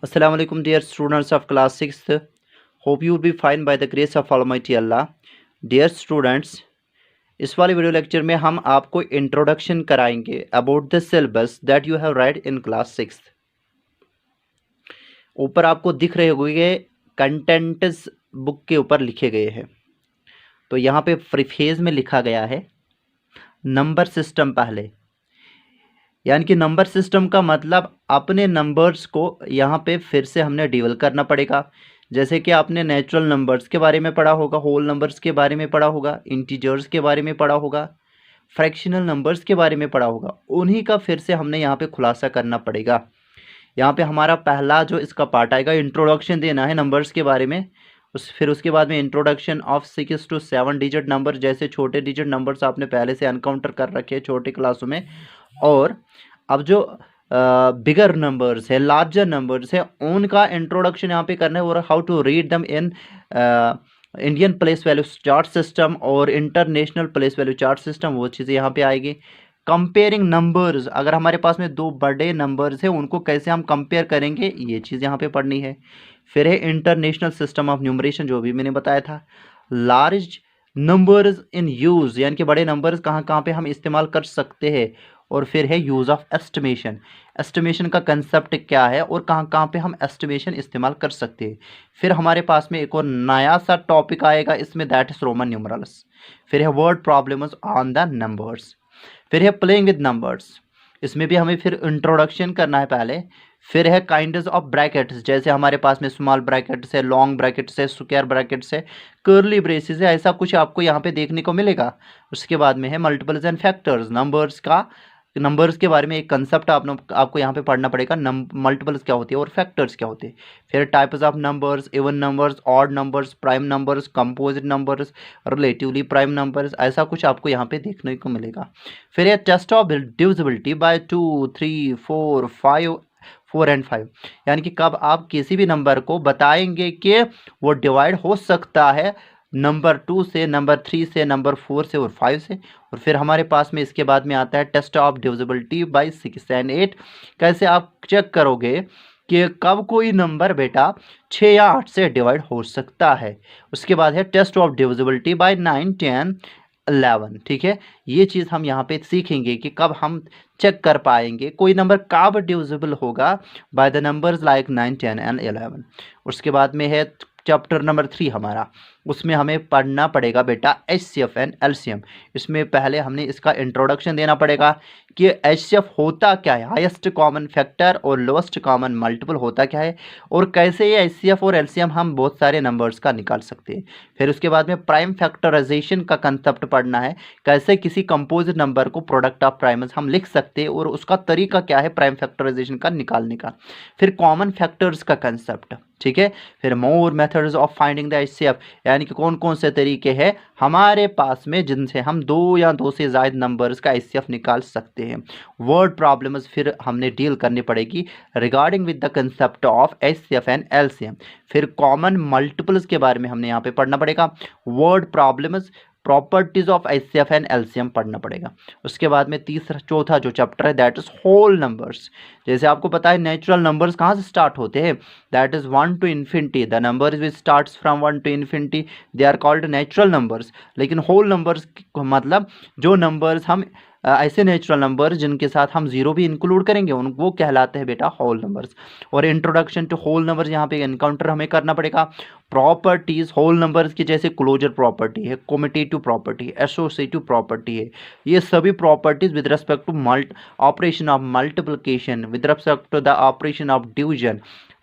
Assalamu alaikum dear students of class 6th. Hope you will be fine by the grace of Almighty Allah. Dear students, इस वाले video lecture में हम आपको introduction कराएंगे about the syllabus that you have read in class 6th। ऊपर आपको दिख रहे होंगे कंटेंट्स बुक के ऊपर लिखे गए हैं। तो यहाँ पे प्रीफेज में लिखा गया है नंबर सिस्टम पहले, यानी कि नंबर सिस्टम का मतलब अपने नंबर्स को यहाँ पे फिर से हमने डिवेल करना पड़ेगा। जैसे कि आपने नेचुरल नंबर्स के बारे में पढ़ा होगा, होल नंबर्स के बारे में पढ़ा होगा, इंटीजर्स के बारे में पढ़ा होगा, फ्रैक्शनल नंबर्स के बारे में पढ़ा होगा, उन्हीं का फिर से हमने यहाँ पे खुलासा करना पड़ेगा। यहाँ पे हमारा पहला जो इसका पार्ट आएगा, इंट्रोडक्शन देना है नंबर्स के बारे में। फिर उसके बाद में introduction of 6 to 7 digit number, जैसे छोटे डिजिट नंबर्स आपने पहले से एनकाउंटर कर रखे हैं छोटे क्लासों में। और अब जो बिगर नंबर्स है, लार्जर नंबर्स है, उनका इंट्रोडक्शन यहाँ पे करना है, और how to read them in Indian place value chart system और international place value chart system, वो चीज़ें यहाँ पे आएगी। कंपेयरिंग नंबर्स, अगर हमारे पास में दो बड़े नंबर्स हैं उनको कैसे हम कंपेयर करेंगे, ये चीज़ यहाँ पे पढ़नी है। फिर है इंटरनेशनल सिस्टम ऑफ न्यूमरेशन, जो भी मैंने बताया था। लार्ज नंबर्स इन यूज़, यानी कि बड़े नंबर्स कहाँ कहाँ पे हम इस्तेमाल कर सकते हैं। और फिर है यूज़ ऑफ एस्टिमेशन, एस्टिमेशन का कंसेप्ट क्या है और कहाँ कहाँ पे हम एस्टिमेशन इस्तेमाल कर सकते हैं। फिर हमारे पास में एक और नया सा टॉपिक आएगा इसमें, दैट इज रोमन न्यूमरल्स। फिर है word problems on the numbers. फिर है प्लेइंग विद नंबर्स, इसमें भी हमें फिर इंट्रोडक्शन करना है पहले। फिर है काइंड्स ऑफ ब्रैकेट्स, जैसे हमारे पास में स्मॉल ब्रैकेट्स है, लॉन्ग ब्रैकेट्स है, स्क्वायर ब्रैकेट्स है, कर्ली ब्रेसेस है, ऐसा कुछ आपको यहाँ पे देखने को मिलेगा। उसके बाद में है मल्टीपल्स एंड फैक्टर्स, नंबर्स के बारे में एक कंसेप्ट आपको यहाँ पे पढ़ना पड़ेगा, मल्टीपल्स क्या होती है और फैक्टर्स क्या होते हैं। फिर types of numbers, even numbers, odd numbers, prime numbers, composite numbers, relatively prime numbers, ऐसा कुछ आपको यहाँ पे देखने को मिलेगा। फिर ये test of divisibility bye 2, 3, 4, 5, 4 and 5, यानी कि कब आप किसी भी नंबर को बताएंगे कि वो डिवाइड हो सकता है नंबर 2 से, नंबर 3 से, नंबर 4 से और 5 से। और फिर हमारे पास में इसके बाद में आता है test of divisibility by 6 and 8, कैसे आप चेक करोगे कि कब कोई नंबर बेटा 6 या 8 से डिवाइड हो सकता है। उसके बाद है टेस्ट ऑफ डिविजिबिलिटी बाय 9, 10, 11, ठीक है। ये चीज़ हम यहाँ पे सीखेंगे कि कब हम चेक कर पाएंगे कोई नंबर कब डिविजिबल होगा by the numbers like 9, 10 and 11। उसके बाद में है चैप्टर नंबर 3 हमारा, उसमें हमें पढ़ना पड़ेगा बेटा HCF एंड LCM। इसमें पहले हमने इसका इंट्रोडक्शन देना पड़ेगा कि HCF होता क्या है, हाईएस्ट कॉमन फैक्टर, और लोएस्ट कॉमन मल्टीपल होता क्या है, और कैसे ये HCF और LCM हम बहुत सारे नंबर्स का निकाल सकते हैं। फिर उसके बाद में प्राइम फैक्टराइजेशन का कंसेप्ट पढ़ना है, कैसे किसी कंपोजिट नंबर को प्रोडक्ट ऑफ प्राइम्स हम लिख सकते हैं और उसका तरीका क्या है प्राइम फैक्टराइजेशन का निकालने का। फिर कॉमन फैक्टर्स का कंसेप्ट, ठीक है। फिर more methods of finding the HCF, यानी कि कौन कौन से तरीके हैं हमारे पास में जिनसे हम 2 या 2 से ज़्यादा नंबर्स का HCF निकाल सकते हैं। वर्ड प्रॉब्लम्स फिर हमने डील करनी पड़ेगी regarding with the concept of HCF and LCM। फिर कॉमन मल्टीपल्स के बारे में हमने यहाँ पे पढ़ना पड़ेगा। Word problems, properties of HCF and LCM पढ़ना पड़ेगा। उसके बाद में चौथा जो चैप्टर है दैट इज होल नंबर्स। जैसे आपको पता है नेचुरल नंबर्स कहाँ से स्टार्ट होते हैं, that is 1 to infinity, the number which starts from 1 to infinity, they are called natural numbers. लेकिन होल नंबर्स मतलब जो नंबर्स हम ऐसे नेचुरल नंबर जिनके साथ हम जीरो भी इंक्लूड करेंगे उन वो कहलाते हैं बेटा होल नंबर्स। और इंट्रोडक्शन टू होल नंबर्स यहाँ पे एनकाउंटर हमें करना पड़ेगा। प्रॉपर्टीज होल नंबर्स की, जैसे क्लोजर प्रॉपर्टी है, कम्यूटेटिव प्रॉपर्टी, एसोसिएटिव प्रॉपर्टी है, ये सभी properties with respect to operation of multiplication, with respect to the operation of division,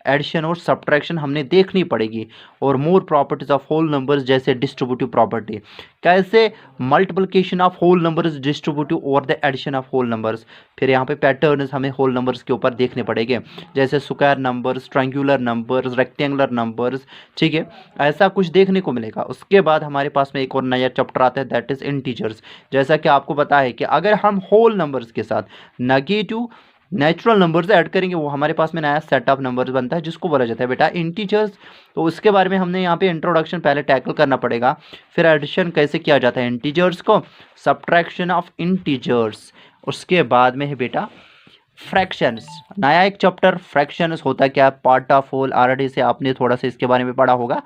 addition और सब्ट्रैक्शन हमने देखनी पड़ेगी। और more properties of whole numbers, जैसे डिस्ट्रीब्यूटिव प्रॉपर्टी, कैसे multiplication of whole numbers distributive और the addition of whole numbers. फिर यहाँ पे पैटर्न्स हमें होल नंबर्स के ऊपर देखने पड़ेंगे, जैसे square numbers, triangular numbers, rectangular numbers, ठीक है, ऐसा कुछ देखने को मिलेगा। उसके बाद हमारे पास में एक और नया चैप्टर आता है दैट इज इंटीजर्स। जैसा कि आपको पता है कि अगर हम होल नंबर्स के साथ नेगेटिव नेचुरल नंबर्स ऐड करेंगे वो हमारे पास में नया सेट ऑफ नंबर्स बनता है जिसको बोला जाता है बेटा इंटीजर्स। तो उसके बारे में हमने यहाँ पे इंट्रोडक्शन पहले टैकल करना पड़ेगा। फिर एडिशन कैसे किया जाता है इंटीजर्स को, सब्ट्रैक्शन ऑफ इंटीजर्स। उसके बाद में है बेटा फ्रैक्शंस, नया एक चैप्टर फ्रैक्शंस होता क्या है, पार्ट ऑफ होल, ऑलरेडी से आपने थोड़ा सा इसके बारे में पढ़ा होगा।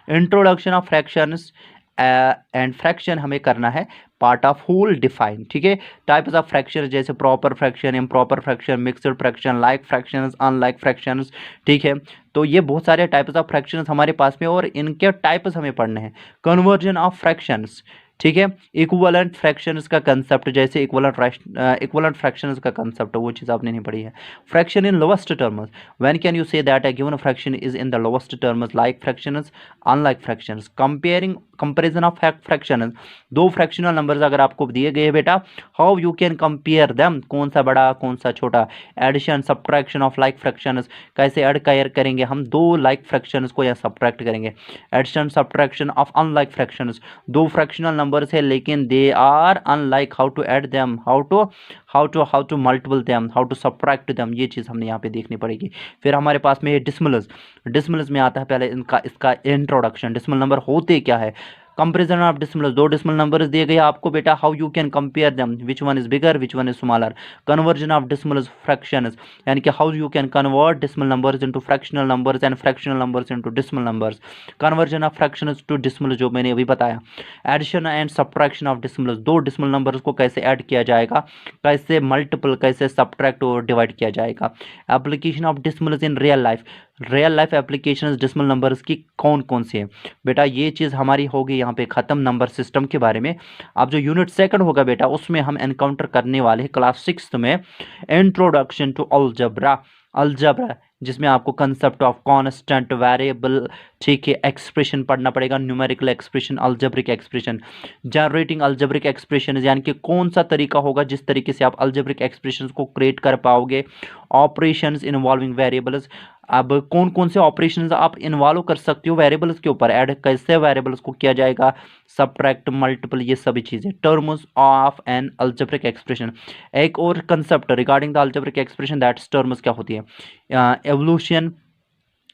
Introduction of fractions and fraction हमें करना है पार्ट ऑफ होल डिफाइन, ठीक है। टाइप्स ऑफ फ्रैक्शन जैसे proper fraction, improper fraction, mixed fraction, like fractions, unlike fractions, ठीक है। तो ये बहुत सारे टाइप्स ऑफ फ्रैक्शंस हमारे पास में और इनके टाइप्स हमें पढ़ने हैं। कन्वर्जन ऑफ फ्रैक्शंस, ठीक है। इक्विवेलेंट फ्रैक्शंस का कंसेप्ट, जैसे इक्विवेलेंट फ्रैक्शंस का कंसेप्ट, वो चीज़ आपने नहीं पढ़ी है। Fraction in lowest terms, when can you say that a given fraction is in the lowest terms, like fractions, unlike fractions. Comparing, comparison of fractions, दो फ्रैक्शनल नंबर्स अगर आपको दिए गए हैं बेटा, how you can compare them, कौन सा बड़ा कौन सा छोटा। Addition subtraction of like fractions, कैसे ऐड करेंगे हम दो लाइक फ्रैक्शंस को या सब्ट्रैक्ट करेंगे। Addition subtraction of unlike fractions, दो फ्रैक्शनल नंबर्स है लेकिन they are unlike, how to add them, how to multiple them, how to subtract them, ये चीज़ हमने यहाँ पे देखनी पड़ेगी। फिर हमारे पास में ये डिसमल्स, डिसमल्स में आता है पहले इसका इंट्रोडक्शन, डिसमल नंबर होते क्या है। कंपेरिजन ऑफ डिसमल्स, दो डिसमल नंबर्स दिए गए आपको बेटा, how you can compare them, which one is bigger which one is smaller. Conversion of decimals fractions, यानी कि how you can convert decimal numbers into fractional numbers and fractional numbers into decimal numbers. Conversion of fractions to decimal, जो मैंने अभी बताया। Addition and subtraction of decimals, दो decimal numbers को कैसे add किया जाएगा, कैसे मल्टीपल, कैसे सब्ट्रैक्ट और डिवाइड किया जाएगा। Application of decimals in real life, real life applications decimal numbers की कौन कौन सी है बेटा, ये चीज़ हमारी होगी यहाँ पे ख़त्म नंबर सिस्टम के बारे में। अब जो यूनिट सेकंड होगा बेटा, उसमें हम एनकाउंटर करने वाले हैं क्लास 6 में इंट्रोडक्शन टू अलजबरा, अलजबरा जिसमें आपको कंसेप्ट ऑफ कांस्टेंट वेरिएबल, ठीक है, एक्सप्रेशन पढ़ना पड़ेगा, numerical expression, algebraic expression, generating algebraic expression, यानी कि कौन सा तरीका होगा जिस तरीके से आप अलजेब्रिक एक्सप्रेशंस को क्रिएट कर पाओगे। ऑपरेशंस इन्वॉल्विंग वेरिएबल्स, अब कौन कौन से ऑपरेशंस आप इन्वॉल्व कर सकते हो वेरिएबल्स के ऊपर, ऐड कैसे वेरिएबल्स को किया जाएगा, सब्ट्रैक्ट, मल्टीपल, ये सभी चीज़ें। Terms of N algebraic expression, एक और concept regarding the algebraic expression, that's terms क्या होती है। एवोल्यूशन,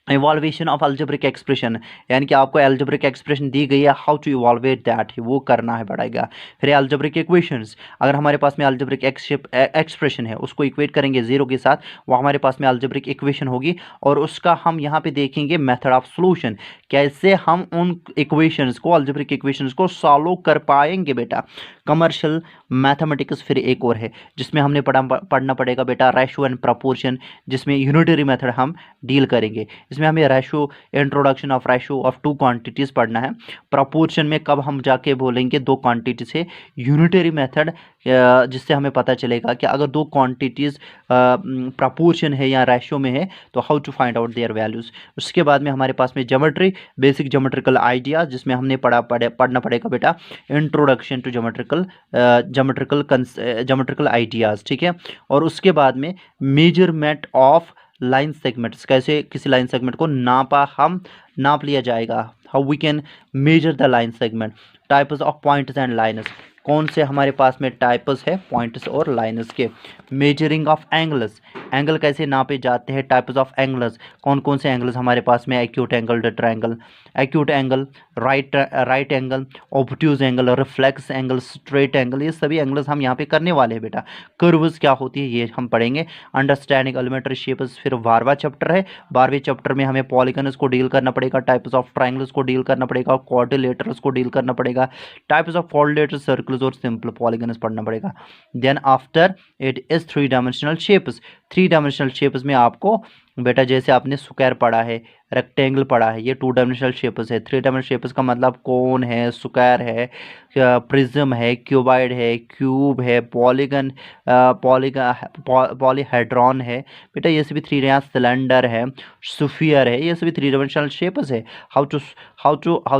इवॉल्वेशन ऑफ अलजेब्रिक एक्सप्रेशन, यानी कि आपको अलजेब्रिक एक्सप्रेशन दी गई है, हाउ टू इवॉल्वेट दैट, वो करना है पड़ेगा। फिर अलजेब्रिक इक्वेशंस, अगर हमारे पास में अलजेब्रिक एक्सप्रेशन है उसको इक्वेट करेंगे जीरो के साथ, वो हमारे पास में अलजेब्रिक इक्वेशन होगी, और उसका हम यहाँ पे देखेंगे मेथड ऑफ सोल्यूशन, कैसे हम उन इक्वेशंस को, अलजेब्रिक इक्वेशंस को सॉल्व कर पाएंगे बेटा। कमर्शियल मैथमेटिक्स फिर एक और है जिसमें हमने पढ़ना पड़ेगा बेटा रेशो एंड प्रपोर्शन, जिसमें यूनिटरी मेथड हम डील करेंगे। इसमें हमें ratio, introduction of ratio of two quantities पढ़ना है। प्रपोर्शन में कब हम जाके बोलेंगे दो क्वांटिटी से, यूनिटरी मेथड जिससे हमें पता चलेगा कि अगर दो क्वांटिटीज़ प्रपोर्शन है या रेशो में है तो how to find out their values. उसके बाद में हमारे पास में ज्योमेट्री, बेसिक ज्योमेट्रिकल आइडियाज़, जिसमें हमने पढ़ना पड़ेगा बेटा इंट्रोडक्शन टू ज्योमेट्रिकल आइडियाज़, ठीक है। और उसके बाद में मेजरमेंट ऑफ लाइन सेगमेंट्स, कैसे किसी लाइन सेगमेंट को नाप लिया जाएगा, how we can measure the line segment. Types of points and lines, कौन से हमारे पास में टाइप्स है पॉइंट्स और लाइन्स के। मेजरिंग ऑफ एंगल्स, एंगल कैसे नापे जाते हैं, टाइप्स ऑफ एंगल्स, कौन कौन से एंगल्स हमारे पास में, acute angle, triangle, acute angle, right angle, obtuse angle, reflex angle, straight angle, ये सभी एंगल्स हम यहाँ पे करने वाले हैं बेटा। कर्व्स क्या होती है ये हम पढ़ेंगे। अंडरस्टैंडिंग एलिमेंट्री शेप्स फिर 12वां चैप्टर है। 12वें चैप्टर में हमें पॉलीगन्स को डील करना पड़ेगा, टाइप्स ऑफ ट्रायंगल्स को डील करना पड़ेगा, क्वाड्रिलेटरल्स को डील करना पड़ेगा, टाइप्स ऑफ क्वाड्रिलेटरल सर्कल्स और सिंपल पॉलीगन्स पढ़ना पड़ेगा। Then after it is 3 dimensional shapes. 3 dimensional shapes में आपको बेटा जैसे आपने स्क्वायर पढ़ा है, रेक्टेंगल पढ़ा है, ये 2 डायमेंशनल शेप्स है। 3 डायमेंशनल शेप्स का मतलब कोन है, स्क्वायर है, प्रिज्म है, क्यूबाइड है, क्यूब है, पॉलीहेड्रॉन है बेटा, ये सभी 3, यहाँ सिलेंडर है, स्फीयर है, ये सभी 3 डायमेंशनल शेप्स है। How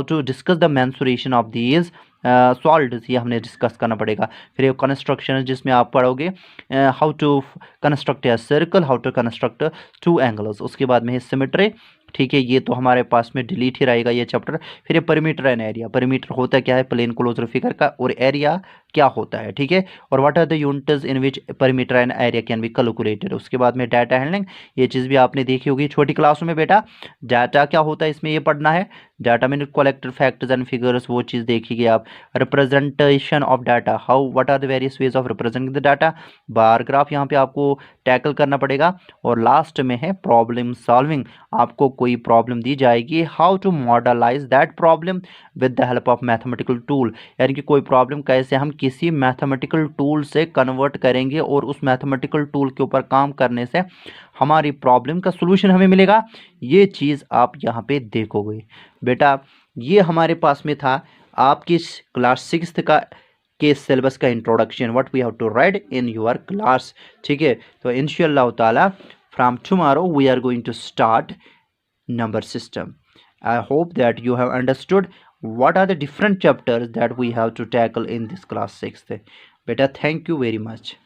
to discuss the mensuration of these solids, ये हमने डिस्कस करना पड़ेगा। फिर एक कंस्ट्रक्शन है जिसमें आप पढ़ोगे how to construct a circle, how to construct 2 angles. उसके बाद में है सिमेट्री, ठीक है, ये तो हमारे पास में डिलीट ही रहेगा ये चैप्टर। फिर ये परिमीटर एंड एरिया, परिमीटर होता क्या है, प्लेन क्लोजर फिगर का, और एरिया क्या होता है, ठीक है। और what are the units in which perimeter and area can be calculated. उसके बाद में डाटा हैंडलिंग, ये चीज़ भी आपने देखी होगी छोटी क्लासों में बेटा। डाटा क्या होता है इसमें ये पढ़ना है। Data mean collected facts and figures, वो चीज़ देखिए आप। Representation of data, how what are the various ways of representing the data. Bar graph यहाँ पे आपको टैकल करना पड़ेगा। और लास्ट में है प्रॉब्लम सॉल्विंग, आपको कोई प्रॉब्लम दी जाएगी, how to modelise that problem with the help of mathematical tool, यानी कि कोई प्रॉब्लम कैसे हम किसी मैथमेटिकल टूल से कन्वर्ट करेंगे और उस मैथमेटिकल टूल के ऊपर काम करने से हमारी प्रॉब्लम का सॉल्यूशन हमें मिलेगा। ये चीज़ आप यहाँ पे देखोगे बेटा। ये हमारे पास में था आपकी क्लास 6 का के सिलेबस का introduction, what we have to write in your class, ठीक है। तो इंशाअल्लाह ताला from tomorrow we are going to start number system. I hope that you have understood what are the different chapters that we have to tackle in this class 6th. Beta, thank you very much.